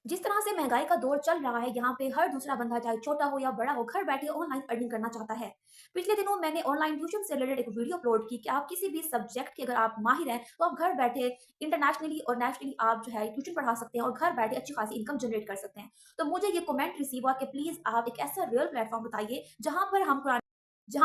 जिस तरह से महंगाई का दौर चल रहा है, यहाँ पे हर दूसरा बंदा चाहे छोटा हो या बड़ा हो, घर बैठे ऑनलाइन अर्निंग करना चाहता है। पिछले दिनों मैंने ऑनलाइन ट्यूशन से रिलेटेड एक वीडियो अपलोड की कि आप किसी भी सब्जेक्ट के अगर आप माहिर हैं, तो आप घर बैठे इंटरनेशनली और नेशनली आप जो है ट्यूशन पढ़ा सकते हैं और घर बैठे अच्छी खासी इनकम जनरेट कर सकते हैं। तो मुझे ये कमेंट रिसीव हुआ कि प्लीज़ आप एक ऐसा रियल प्लेटफॉर्म बताइए, जहाँ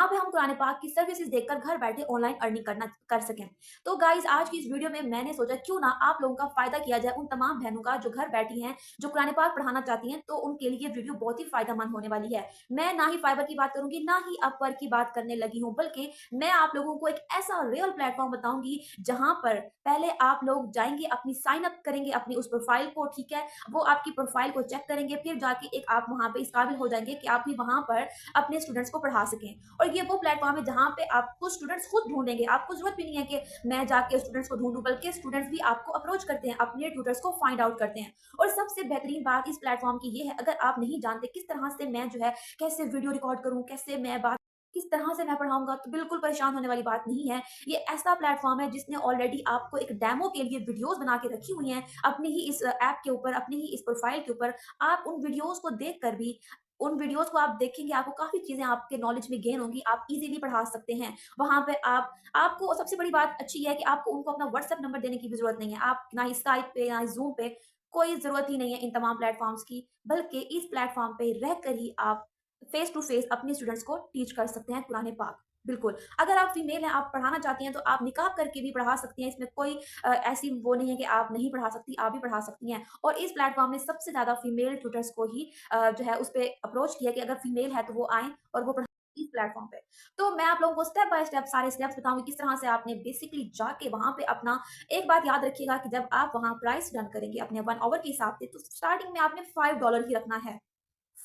पे हम कुरान पाक की सर्विसेज़ देखकर घर बैठे ऑनलाइन अर्निंग करना कर सकें। तो गाइज़ आज की इस वीडियो में मैंने सोचा क्यों ना आप लोगों का फ़ायदा किया जाए उन तमाम बहनों का जो घर बैठी हैं, जो कुरान पाक पढ़ाना चाहती हैं, तो उनके लिए वीडियो बहुत ही फ़ायदेमंद होने वाली है। मैं ना ही फाइबर की बात करूँगी, ना ही अपवर्क की बात करने लगी हूँ, बल्कि मैं आप लोगों को एक ऐसा रियल प्लेटफ़ॉर्म बताऊँगी, जहाँ पर पहले आप लोग जाएँगे, अपनी साइन अप करेंगे अपनी उस प्रोफ़ाइल को, ठीक है? वो आपकी प्रोफ़ाइल को चेक करेंगे, फिर जाके एक आप वहाँ पे इस काबिल हो जाएँगे कि आप भी वहाँ पर अपने स्टूडेंट्स को पढ़ा सकें। और ये वो प्लेटफ़ॉर्म है जहाँ पे आपको स्टूडेंट्स खुद ढूँढेंगे। आपको ज़रूरत भी नहीं है कि मैं जाके स्टूडेंट्स को ढूँढूँ, बल्कि स्टूडेंट्स भी आपको अप्रोच करते हैं, अपने ट्यूटर्स को फाइंड आउट करते हैं। और सबसे बेहतरीन बात इस प्लेटफ़ॉर्म की ये है, अगर आप नहीं जानते किस तरह से मैं जो है कैसे वीडियो रिकॉर्ड करूँ, कैसे मैं बात किस तरह से मैं पढ़ाऊँगा, तो बिल्कुल परेशान होने वाली बात नहीं है। ये ऐसा प्लेटफ़ॉर्म है जिसने ऑलरेडी आपको एक डेमो के लिए वीडियोज़ बना के रखी हुई हैं, अपनी ही इस ऐप के ऊपर, अपनी ही इस प्रोफ़ाइल के ऊपर। आप उन वीडियोज़ को देखकर भी उन वीडियोज़ को आप देखेंगे, आपको काफ़ी चीज़ें आपके नॉलेज में गेन होंगी, आप ईज़िली पढ़ा सकते हैं। वहाँ पे आपको सबसे बड़ी बात अच्छी ये है कि आपको उनको अपना व्हाट्सएप नंबर देने की भी ज़रूरत नहीं है। आप ना ही स्काइप पे, ना ही ज़ूम पे, कोई ज़रूरत ही नहीं है इन तमाम प्लेटफ़ॉर्म्स की, बल्कि इस प्लेटफ़ॉर्म पे रहकर ही आप फ़ेस टू फ़ेस अपने स्टूडेंट्स को टीच कर सकते हैं कुरान पाक। बिल्कुल, अगर आप फीमेल हैं, आप पढ़ाना चाहती हैं, तो आप निकाब करके भी पढ़ा सकती हैं, इसमें कोई ऐसी वो नहीं है कि आप नहीं पढ़ा सकती, आप भी पढ़ा सकती हैं। और इस प्लेटफ़ॉर्म ने सबसे ज़्यादा फीमेल ट्यूटर्स को ही जो है उस पे अप्रोच किया कि अगर फीमेल है तो वो आएँ और वो पढ़ाएँ इस प्लेटफ़ॉर्म पे। तो मैं आप लोगों को स्टेप बाय स्टेप सारे स्टेप्स बताऊँगी किस तरह से आपने बेसिकली जाके वहाँ पे अपना एक बात याद रखिएगा कि जब आप वहाँ प्राइस रन करेंगे अपने 1 ऑवर के हिसाब से, तो स्टार्टिंग में आपने $5 ही रखना है।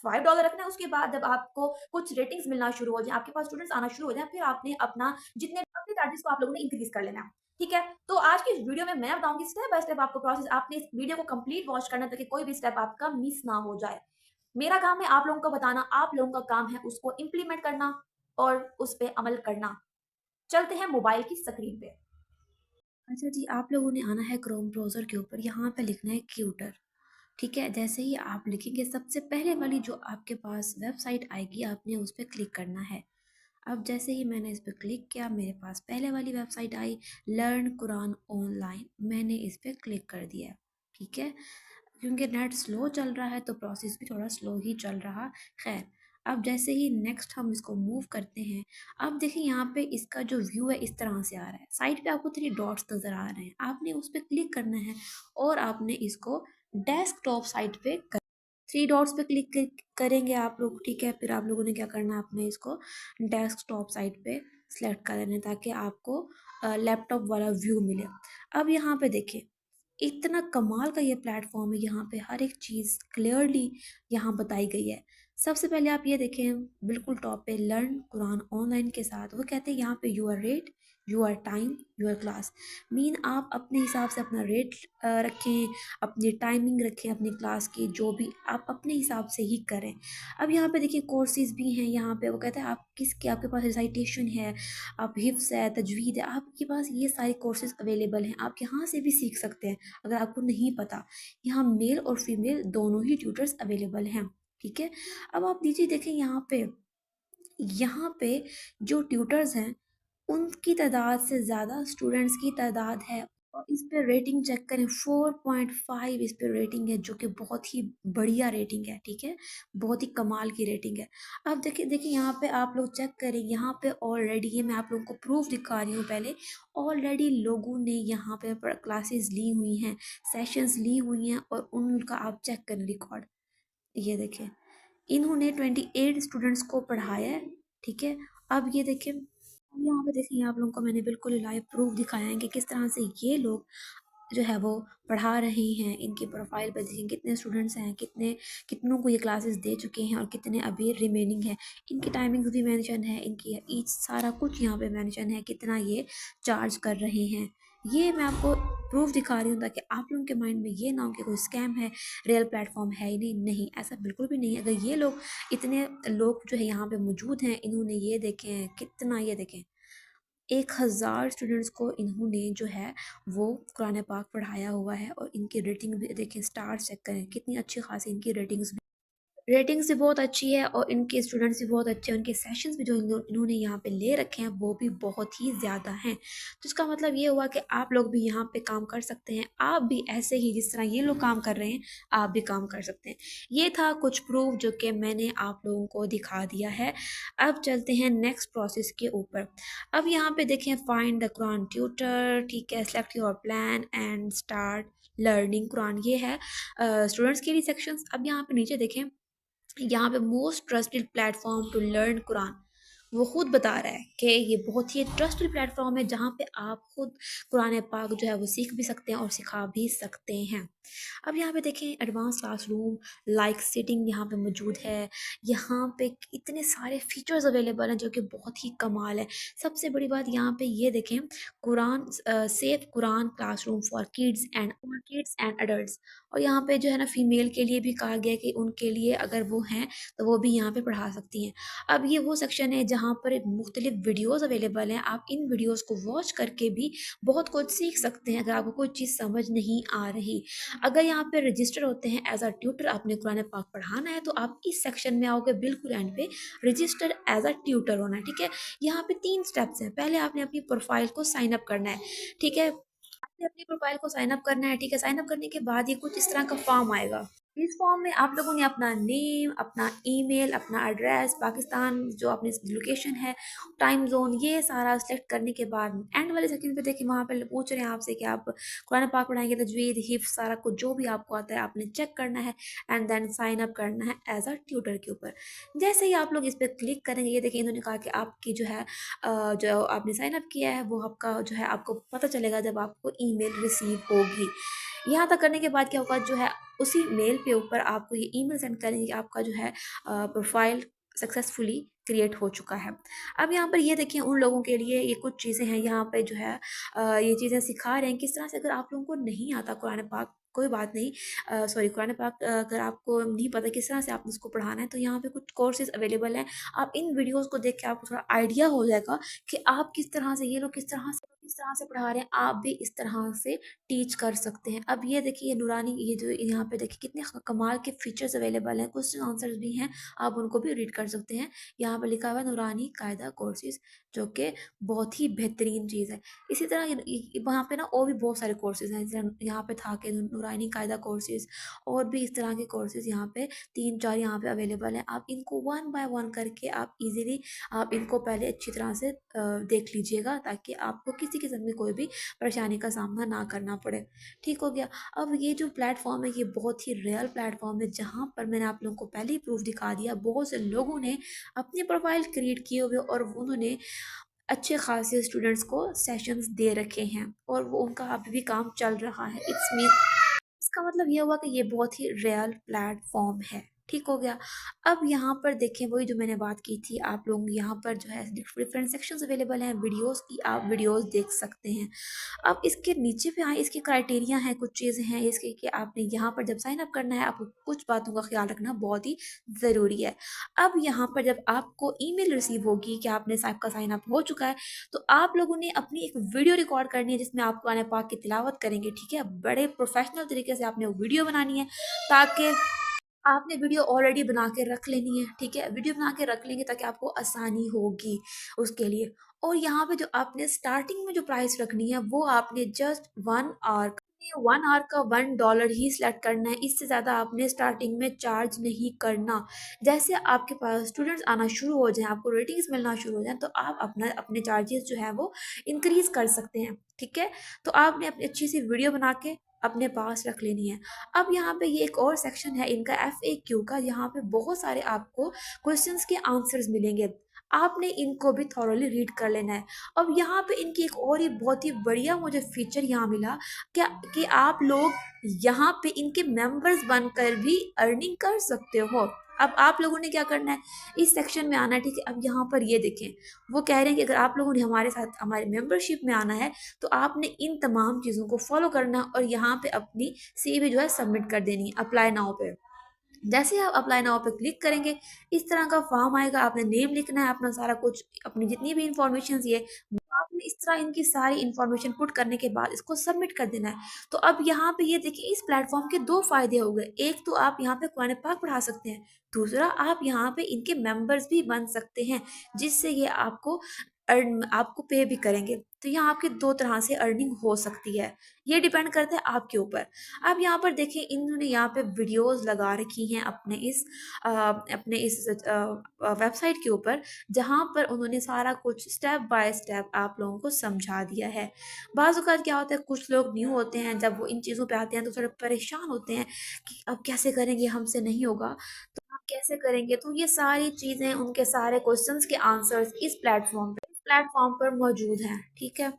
$5 रखना है, उसके बाद जब आपको कुछ रेटिंग्स मिलना शुरू हो जाएँ, आपके पास स्टूडेंट्स आना शुरू हो जाएँ, फिर आपने अपने चार्जेस को आप लोगों ने इंक्रीज़ कर लेना है। ठीक है? तो आज की इस वीडियो में मैं बताऊँगी स्टेप बाय स्टेप आपको प्रोसेस, आपने इस वीडियो को कंप्लीट वॉच करना है ताकि कोई भी स्टेप आपका मिस ना हो जाए। मेरा काम है आप लोगों को बताना, आप लोगों का काम है उसको इम्प्लीमेंट करना और उस पे अमल करना। चलते हैं मोबाइल की स्क्रीन पे। अच्छा जी, आप लोगों ने आना है क्रोम ब्राउज़र के ऊपर, यहाँ पे लिखना है ट्यूटर। ठीक है? जैसे ही आप लिखेंगे सबसे पहले वाली जो आपके पास वेबसाइट आएगी, आपने उस पे क्लिक करना है। अब जैसे ही मैंने इस पे क्लिक किया, मेरे पास पहले वाली वेबसाइट आई, लर्न कुरान ऑनलाइन। मैंने इस पे क्लिक कर दिया, ठीक है? क्योंकि नेट स्लो चल रहा है तो प्रोसेस भी थोड़ा स्लो ही चल रहा। खैर, अब जैसे ही नेक्स्ट हम इसको मूव करते हैं, अब देखिए यहाँ पे इसका जो व्यू है इस तरह से आ रहा है। साइड पे आपको 3 डॉट्स नज़र आ रहे हैं, आपने उस पे क्लिक करना है और आपने इसको डेस्कटॉप साइट पे 3 डॉट्स पे क्लिक करेंगे आप लोग, ठीक है? फिर आप लोगों ने क्या करना है, आपने इसको डेस्कटॉप साइट पे सेलेक्ट कर लेना है ताकि आपको लैपटॉप वाला व्यू मिले। अब यहाँ पे देखिए, इतना कमाल का ये प्लेटफ़ॉर्म है, यहाँ पे हर एक चीज़ क्लियरली यहाँ बताई गई है। सबसे पहले आप ये देखें, बिल्कुल टॉप पे लर्न कुरान ऑनलाइन के साथ वो कहते हैं यहाँ पे your rate, your time, your class. Mean आप अपने हिसाब से अपना रेट रखें, अपनी टाइमिंग रखें अपनी क्लास की, जो भी आप अपने हिसाब से ही करें। अब यहाँ पे देखिए कोर्सेज़ भी हैं, यहाँ पे वो कहते हैं आप किसके आपके पास रिसाइटेशन है, आप हिफ्ज़ है, तजवीद है, आपके पास ये सारे कोर्सेज़ अवेलेबल हैं, आप यहाँ से भी सीख सकते हैं अगर आपको नहीं पता। यहाँ मेल और फीमेल दोनों ही ट्यूटर्स अवेलेबल हैं, ठीक है? अब आप नीचे देखें, यहाँ पे जो ट्यूटर्स हैं, उनकी तादाद से ज़्यादा स्टूडेंट्स की तादाद है। और इस पे रेटिंग चेक करें, 4.5 इस पे रेटिंग है, जो कि बहुत ही बढ़िया रेटिंग है, ठीक है? बहुत ही कमाल की रेटिंग है। अब देखिए देखिए यहाँ पे आप लोग चेक करें, यहाँ पे ऑलरेडी ये मैं आप लोगों को प्रूफ दिखा रही हूँ पहले। ऑलरेडी लोगों ने यहाँ पे क्लासेस ली हुई हैं, सेशंस ली हुई हैं और उनका आप चेक करें रिकॉर्ड। ये देखें, इन्होंने 28 स्टूडेंट्स को पढ़ाया है, ठीक है? अब ये देखें, अब यहाँ पे देखिए आप लोगों को मैंने बिल्कुल लाइव प्रूफ दिखाया है कि किस तरह से ये लोग जो है वो पढ़ा रहे हैं। इनकी प्रोफाइल पे देखिए कितने स्टूडेंट्स हैं, कितनों को ये क्लासेस दे चुके हैं और कितने अभी रिमेनिंग है। इनकी टाइमिंग्स भी मेंशन है, इनकी ईच सारा कुछ यहाँ पे मेंशन है, कितना ये चार्ज कर रहे हैं। ये मैं आपको प्रूफ दिखा रही हूँ ताकि आप लोगों के माइंड में ये ना हो कि कोई स्कैम है, रियल प्लेटफॉर्म है ही नहीं। नहीं, ऐसा बिल्कुल भी नहीं है। अगर ये लोग, इतने लोग जो है यहाँ पे मौजूद हैं, इन्होंने ये देखें कितना, ये देखें 1000 स्टूडेंट्स को इन्होंने जो है वो कुरान पाक पढ़ाया हुआ है, और इनकी रेटिंग भी देखें, स्टार्स चेक करें कितनी अच्छी खासी इनकी रेटिंग्स भी बहुत अच्छी है, और इनके स्टूडेंट्स भी बहुत अच्छे हैं। उनके सेशंस भी जो इन्होंने यहाँ पे ले रखे हैं वो भी बहुत ही ज़्यादा हैं। तो इसका मतलब ये हुआ कि आप लोग भी यहाँ पे काम कर सकते हैं। आप भी ऐसे ही जिस तरह ये लोग काम कर रहे हैं, आप भी काम कर सकते हैं। ये था कुछ प्रूफ जो कि मैंने आप लोगों को दिखा दिया है। अब चलते हैं नेक्स्ट प्रोसेस के ऊपर। अब यहाँ पे देखें, फाइंड द कुरान ट्यूटर, ठीक है, select your plan and start learning Quran, ये है स्टूडेंट्स के लिए सेक्शंस। अब यहाँ पे नीचे देखें, यहाँ पे most trusted platform to learn Quran, वो खुद बता रहा है कि ये बहुत ही ट्रस्टेड प्लेटफॉर्म है जहाँ पे आप खुद कुरान पाक जो है वो सीख भी सकते हैं और सिखा भी सकते हैं। अब यहाँ पे देखें, एडवांस क्लासरूम लाइक सीटिंग यहाँ पे मौजूद है। यहाँ पे इतने सारे फीचर्स अवेलेबल हैं जो कि बहुत ही कमाल है। सबसे बड़ी बात यहाँ पे ये देखें, Quran safe Quran classroom for kids and adults. और यहाँ पे जो है ना, फीमेल के लिए भी कहा गया है कि उनके लिए अगर वो हैं तो वो भी यहाँ पे पढ़ा सकती हैं। अब ये वो सेक्शन है जहाँ पर मुख्तलिफ वीडियोज़ अवेलेबल हैं। आप इन वीडियोज़ को वॉच करके भी बहुत कुछ सीख सकते हैं अगर आपको कोई चीज़ समझ नहीं आ रही। अगर यहाँ पे रजिस्टर होते हैं एज अ ट्यूटर, आपने कुरान पाक पढ़ाना है, तो आप इस सेक्शन में आओगे, बिल्कुल एंड पे रजिस्टर एज अ ट्यूटर होना है, ठीक है। यहाँ पे 3 स्टेप्स हैं। पहले आपने अपनी प्रोफाइल को साइन अप करना है, ठीक है। आपने अपनी प्रोफाइल को साइन अप करना है, ठीक है। साइन अप करने के बाद ये कुछ इस तरह का फॉर्म आएगा। इस फॉर्म में आप लोगों ने अपना नेम, अपना ईमेल, अपना एड्रेस, पाकिस्तान जो अपनी लोकेशन है, टाइम जोन, ये सारा सेलेक्ट करने के बाद एंड वाले सेकंड पे देखिए, वहाँ पे पूछ रहे हैं आपसे कि आप कुरान पाक पढ़ाएंगे, तजवीद, हिफ्ज, सारा कुछ जो भी आपको आता है आपने चेक करना है एंड देन साइन अप करना है एज अ ट्यूटर के ऊपर। जैसे ही आप लोग इस पर क्लिक करेंगे, ये देखिए इन्होंने कहा कि आपकी जो है जो आपने साइन अप किया है वो आपका जो है आपको पता चलेगा जब आपको ईमेल रिसीव होगी। यहाँ तक करने के बाद क्या होगा, जो है उसी मेल पे ऊपर आपको ये ईमेल सेंड करेंगे कि आपका जो है प्रोफाइल सक्सेसफुली क्रिएट हो चुका है। अब यहाँ पर ये देखिए, उन लोगों के लिए ये कुछ चीज़ें हैं यहाँ पे जो है ये चीज़ें सिखा रहे हैं किस तरह से। अगर आप लोगों को नहीं आता कुरान पाक, कोई बात नहीं, सॉरी, कुरान पाक अगर आपको नहीं पता किस तरह से आपने उसको पढ़ाना है, तो यहाँ पे कुछ कोर्सेज अवेलेबल हैं। आप इन वीडियोस को देख के आपको थोड़ा आइडिया हो जाएगा कि आप किस तरह से, ये लोग किस तरह से पढ़ा रहे हैं, आप भी इस तरह से टीच कर सकते हैं। अब ये देखिए, ये नूरानी, ये जो यहाँ पे देखिए कितने कमाल के फीचर्स अवेलेबल हैं, क्वेश्चन आंसर्स भी हैं, आप उनको भी रीड कर सकते हैं। यहाँ पे लिखा हुआ है नूरानी कायदा कोर्सेज, जो कि बहुत ही बेहतरीन चीज़ है। इसी तरह वहाँ पे ना और भी बहुत सारे कोर्सेज हैं, जैसे यहाँ पे था कि नूरानी कायदा कोर्सेज, और भी इस तरह के कोर्सेज यहाँ पे 3-4 यहाँ पे अवेलेबल हैं। आप इनको वन बाय वन करके आप इजीली आप इनको पहले अच्छी तरह से देख लीजिएगा, ताकि आपको किसी किस्म की कोई भी परेशानी का सामना ना करना पड़े। ठीक हो गया। अब ये जो प्लेटफॉर्म है ये बहुत ही रियल प्लेटफॉर्म है, जहाँ पर मैंने आप लोगों को पहले ही प्रूफ दिखा दिया, बहुत से लोगों ने अपनी प्रोफाइल क्रिएट किए हुए और उन्होंने अच्छे खासे स्टूडेंट्स को सेशंस दे रखे हैं, और वो उनका अभी भी काम चल रहा है। इसका मतलब ये हुआ कि ये बहुत ही रियल प्लेटफॉर्म है। ठीक हो गया। अब यहाँ पर देखें, वही जो मैंने बात की थी, आप लोग यहाँ पर जो है डिफरेंट सेक्शंस अवेलेबल हैं वीडियोस की, आप वीडियोस देख सकते हैं। अब इसके नीचे पे आए, इसके क्राइटेरिया हैं, कुछ चीज़ें हैं इसके कि आपने यहाँ पर जब साइन अप करना है, आपको कुछ बातों का ख्याल रखना बहुत ही ज़रूरी है। अब यहाँ पर जब आपको ईमेल रिसीव होगी कि आपने साहब का साइन अप हो चुका है, तो आप लोगों ने अपनी एक वीडियो रिकॉर्ड करनी है जिसमें आप कुरान पाक की तिलावत करेंगे, ठीक है। बड़े प्रोफेशनल तरीके से आपने वीडियो बनानी है, ताकि आपने वीडियो ऑलरेडी बना के रख लेनी है, ठीक है। वीडियो बना के रख लेंगे ताकि आपको आसानी होगी उसके लिए। और यहाँ पे जो आपने स्टार्टिंग में जो प्राइस रखनी है, वो आपने जस्ट 1 आवर, 1 आवर का $1 ही सिलेक्ट करना है। इससे ज़्यादा आपने स्टार्टिंग में चार्ज नहीं करना। जैसे आपके पास स्टूडेंट्स आना शुरू हो जाएं, आपको रेटिंग्स मिलना शुरू हो जाएं, तो आप अपना अपने चार्जेस जो है वो इंक्रीज़ कर सकते हैं, ठीक है। तो आपने अपनी अच्छी सी वीडियो बना के अपने पास रख लेनी है। अब यहाँ पे ये एक और सेक्शन है इनका FAQ का, यहाँ पे बहुत सारे आपको क्वेश्चंस के आंसर्स मिलेंगे, आपने इनको भी थॉरोली रीड कर लेना है। अब यहाँ पे इनकी एक और ही बहुत ही बढ़िया मुझे फीचर यहाँ मिला, क्या कि आप लोग यहाँ पे इनके मेंबर्स बनकर भी अर्निंग कर सकते हो। अब आप लोगों ने क्या करना है, इस सेक्शन में आना है, ठीक है। अब यहाँ पर ये देखें, वो कह रहे हैं कि अगर आप लोगों ने हमारे साथ हमारे मेंबरशिप में आना है, तो आपने इन तमाम चीज़ों को फॉलो करना है, और यहाँ पे अपनी CV जो है सबमिट कर देनी है अप्लाई नाउ पे। जैसे आप अप्लाई नाउ पे क्लिक करेंगे, इस तरह का फॉर्म आएगा, आपने नेम लिखना है अपना, सारा कुछ, अपनी जितनी भी इंफॉर्मेशन ये आपने इस तरह इनकी सारी इन्फॉर्मेशन पुट करने के बाद इसको सबमिट कर देना है। तो अब यहाँ पे ये देखिए इस प्लेटफ़ॉर्म के 2 फ़ायदे हो गए। एक तो आप यहाँ पे कुरान पाक पढ़ा सकते हैं, दूसरा आप यहाँ पे इनके मेंबर्स भी बन सकते हैं, जिससे ये आपको पे भी करेंगे। तो यहाँ आपकी 2 तरह से अर्निंग हो सकती है। ये डिपेंड करता है आपके ऊपर। अब यहाँ पर देखिए इन्होंने यहाँ पे वीडियोज़ लगा रखी हैं अपने इस वेबसाइट के ऊपर, जहाँ पर उन्होंने सारा कुछ स्टेप बाय स्टेप आप लोगों को समझा दिया है। बाज़ औक़ात क्या होता है, कुछ लोग न्यू होते हैं, जब वो इन चीज़ों पे आते हैं तो थोड़े परेशान होते हैं कि अब कैसे करेंगे, हमसे नहीं होगा, तो आप कैसे करेंगे? तो ये सारी चीज़ें, उनके सारे क्वेश्चंस के आंसर्स इस प्लेटफ़ॉर्म पर मौजूद हैं, ठीक है?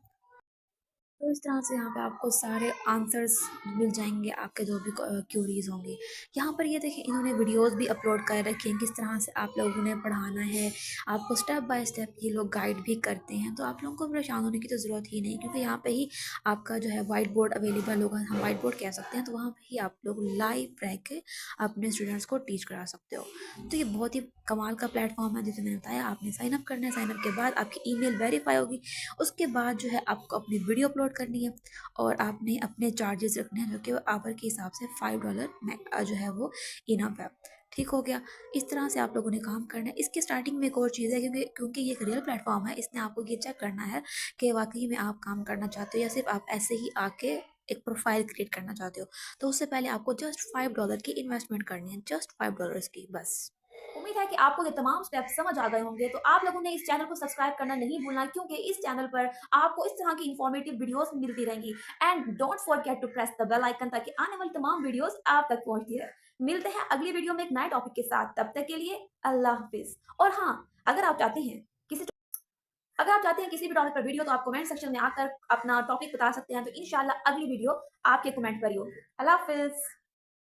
तो इस तरह से यहाँ पे आपको सारे आंसर्स मिल जाएँगे, आपके जो भी क्यूरीज़ होंगी। यहाँ पर ये देखिए इन्होंने वीडियोज़ भी अपलोड कर रखी हैं, किस तरह से आप लोगों ने पढ़ाना है, आपको स्टेप बाय स्टेप ये लोग गाइड भी करते हैं। तो आप लोगों को परेशान होने की तो ज़रूरत ही नहीं, क्योंकि यहाँ पे ही आपका जो है व्हाइट बोर्ड अवेलेबल होगा, हम व्हाइट बोर्ड कह सकते हैं, तो वहाँ पे ही आप लोग लाइव रह के अपने स्टूडेंट्स को टीच करा सकते हो। तो ये बहुत ही कमाल का प्लेटफ़ॉर्म है, जैसे मैंने बताया आपने साइन अप करना है, साइन अप के बाद आपकी ईमेल वेरीफ़ाई होगी, उसके बाद जो है आपको अपनी वीडियो अपलोड करनी है और आपने अपने चार्जेस रखने हैं, जो कि आवर के हिसाब से $5 में जो है वो इनफ है। ठीक हो गया। इस तरह से आप लोगों ने काम करना है। इसकी स्टार्टिंग में एक और चीज़ है, क्योंकि क्योंकि ये एक रियल प्लेटफॉर्म है, इसने आपको ये चेक करना है कि वाकई में आप काम करना चाहते हो या सिर्फ आप ऐसे ही आके एक प्रोफाइल क्रिएट करना चाहते हो। तो उससे पहले आपको जस्ट $5 की इन्वेस्टमेंट करनी है, जस्ट $5 की बस। उम्मीद है कि आपको ये तमाम स्टेप्स समझ आ गए होंगे। तो आप लोगों ने इस चैनल को सब्सक्राइब करना नहीं भूलना, क्योंकि इस चैनल पर आपको इस तरह की इन्फॉर्मेटिव वीडियोस मिलती रहेंगी। And don't forget to press the bell icon, ताकि आने वाली तमाम वीडियोस आप तक पहुंचती रहे। मिलते हैं अगली वीडियो में एक नए टॉपिक के साथ, तब तक के लिए अल्लाह हाफिज। और हाँ, अगर आप चाहते हैं किसी अगर आप चाहते हैं किसी भी टॉपिक पर वीडियो, तो आप कमेंट सेक्शन में आकर अपना टॉपिक बता सकते हैं। तो इंशाल्लाह अगली वीडियो आपके कमेंट पर ही होगी। अल्लाह हाफिज।